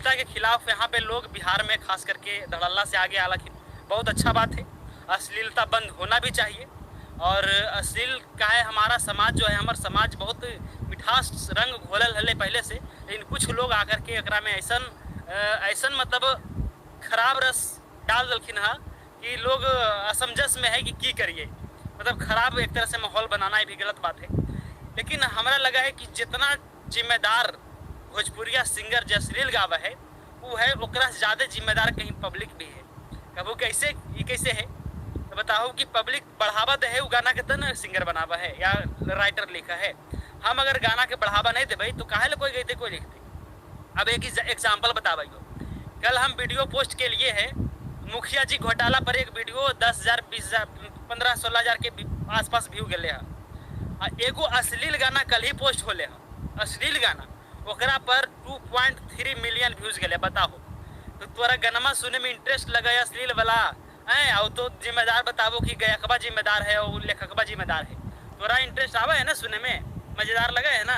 अश्लीलता के खिलाफ यहाँ पे लोग बिहार में खास करके धड़ल्ला से आगे, हालांकि बहुत अच्छा बात है। अश्लीलता बंद होना भी चाहिए। और अश्लील का है हमारा समाज जो है, हमारा समाज बहुत मिठास रंग घोलल हले पहले से, लेकिन कुछ लोग आकर के एकरा में ऐसन मतलब खराब रस डाल दलखिन है कि लोग असमंजस में है कि की करिए। मतलब खराब एक तरह से माहौल बनाना भी गलत बात है। लेकिन हमारा लगा है कि जितना जिम्मेदार भोजपुरिया सिंगर जो अश्लील गावा है वो है, ओकरा से ज़्यादा जिम्मेदार कहीं पब्लिक भी है। कबू कैसे ये कैसे है तो बताओ कि पब्लिक बढ़ावा दे है वो गाना के तन सिंगर बनावा है या राइटर लिखा है। हम अगर गाना के बढ़ावा नहीं देवे तो काहे कोई गईते कोई लिखते। अब एक एग्जाम्पल बता भाई, कल हम वीडियो पोस्ट के लिए है मुखिया जी घोटाला पर एक वीडियो 10,000 20,000 15-16,000 के आसपास व्यू गए हैं। एगो अश्लील गाना कल ही पोस्ट होले हैं, अश्लील गाना ओकरा पर 2.3 मिलियन व्यूज गए। बताओ तो तोरा गनमा सुने में इंटरेस्ट लगा अश्लील वाला है, और तो जिम्मेदार बताबो कि गायकबा जिम्मेदार है और लेखकबा जिम्मेदार है। तोरा इंटरेस्ट आवा है ना सुने में, मजेदार लगा है ना।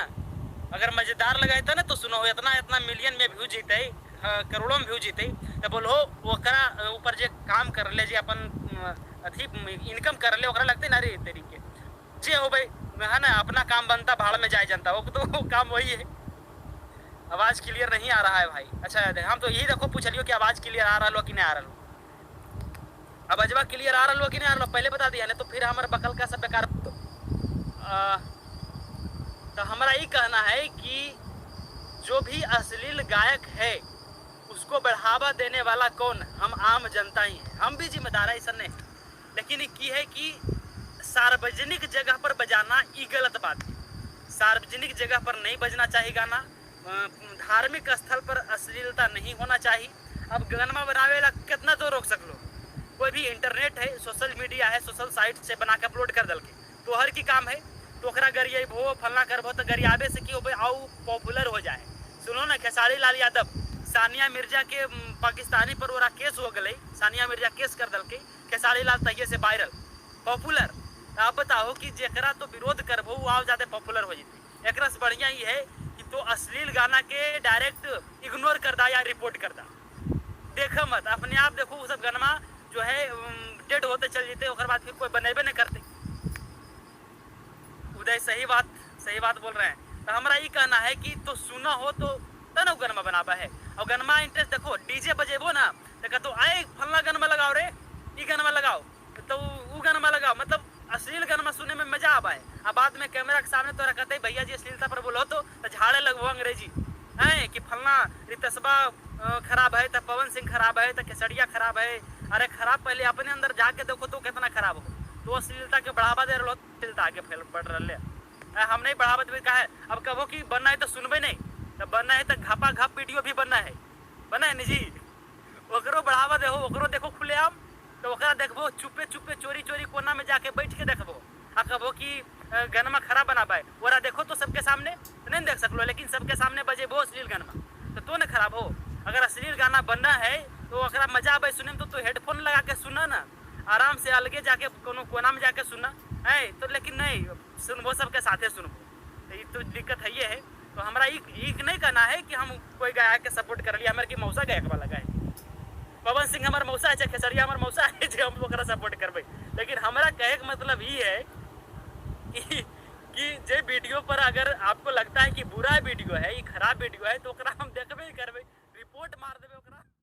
अगर मजेदार लगा है ना तो सुनो, इतना मिलियन में व्यू जीते, करोड़ों में व्यू जीते, तो बोलो ओकरा ऊपर जे काम कर ले, जे अपन अथी इनकम कर ले, ओकरा लगते ना रे तरीके जे हो भाई है ना। अपना काम बनता भाड़ में जाए जनता, वो तो काम वही है। आवाज़ क्लियर नहीं आ रहा है भाई। अच्छा हम तो यही देखो पूछ लियो कि आवाज़ क्लियर आ रहा हो कि नहीं आ रहा हो। अब अजबा क्लियर आ रहा हो कि नहीं आ रहा हो पहले बता दिया, नहीं तो फिर हमारा बकल का सब बेकार। तो हमारा ये कहना है कि जो भी अश्लील गायक है उसको बढ़ावा देने वाला कौन, हम आम जनता ही हैं। हम भी जिम्मेदार है ऐसा नहीं, लेकिन ये है कि सार्वजनिक जगह पर बजाना ये गलत बात है। सार्वजनिक जगह पर नहीं बजना चाहिए गाना। धार्मिक स्थल पर अश्लीलता नहीं होना चाहिए। अब गाना बनावे ला कितना तो रोक सकलो, कोई भी इंटरनेट है, सोशल मीडिया है, सोशल साइट से बना के अपलोड कर दल के तो हर की काम है। तो ओकरा गरियाबो फलना करबो तो गरियाबे से कि आओ पॉपुलर हो जाए। सुनो ना, खेसारी लाल यादव सानिया मिर्जा के पाकिस्तानी पर ओरा केस हो गई, सानिया मिर्जा केस कर दल के, खेसारी लाल तहिए से वायरल पॉपुलर। आप बताओ कि जेकरा तो विरोध करबो वो आओ ज़्यादा पॉपुलर हो जाते। एक से बढ़िया ये है कि तो अश्लील गाना के डायरेक्ट इग्नोर कर दा या रिपोर्ट कर दा, देखो मत, अपने आप देखो वो सब गाना जो है डेड होते चल जाते, और बाद फिर कोई बनेबे नहीं करते। उदय सही बात बोल रहे हैं। तो हमारा ये कहना है कि तो सुना हो तो ना गनमा बनाबा है। और गनमा इंटरेस्ट देखो, डीजे बजेबो ना तो तो आए फलना गनमा लगाओ रे, ये गनमा लगाओ, तो वो गनमा लगाओ। मतलब अश्लील गनमा सुनने में मजा आवा है। अब बाद में कैमरा के सामने तो कहते भैया जी अश्लीलता पर बोलो तो झाड़े लगभो अंग्रेजी है कि फलना रितसबा खराब है, तो पवन सिंह खराब है, तो खेसड़िया खराब है। अरे खराब पहले अपने अंदर जाके देखो तो कितना खराब हो। तो अश्लीलता के बढ़ावा दे रहे, अश्लीलता आगे फैल बढ़ रहे। हम नहीं बढ़ावा दे कहा है। अब कहो कि बनना है तो सुनबे नहीं, तो बनना है तो घपा घप वीडियो भी बनना है नहीं जी। ओकरो बढ़ावा दे, ओकरो देखो खुलेआम, तो ओकरा देखबो चुपे चोरी कोना में जाके बैठ के देखबो। आ कहो कि गनमा खराब बना पाए, ओरा देखो तो सबके सामने तो नहीं देख सकलो, लेकिन सबके सामने बजे वो अश्लील गाना तो न खराब हो। अगर अश्लील गाना बनना है तो ओकरा मजा आवे सुने में, तो हेडफोन लगा के सुना ना, आराम से अलगे जाके कोनो कोना में जाके सुना है। तो लेकिन नहीं सुनबो सबके साथे सुनबो, तो ये तो दिक्कत है ये है। तो हमारा एक नहीं कहना है कि हम कोई गायक के सपोर्ट कर लिया, हमारे की मौसा गायक वाला गाय पवन सिंह हमारा मौसा है, खेसरिया हमारा मौसा है जो हम लोग सपोर्ट करबे। लेकिन हमारा कहे का मतलब ये है कि जे वीडियो पर अगर आपको लगता है कि बुरा वीडियो है, ये खराब वीडियो है, तो हम देखबे ही करबे।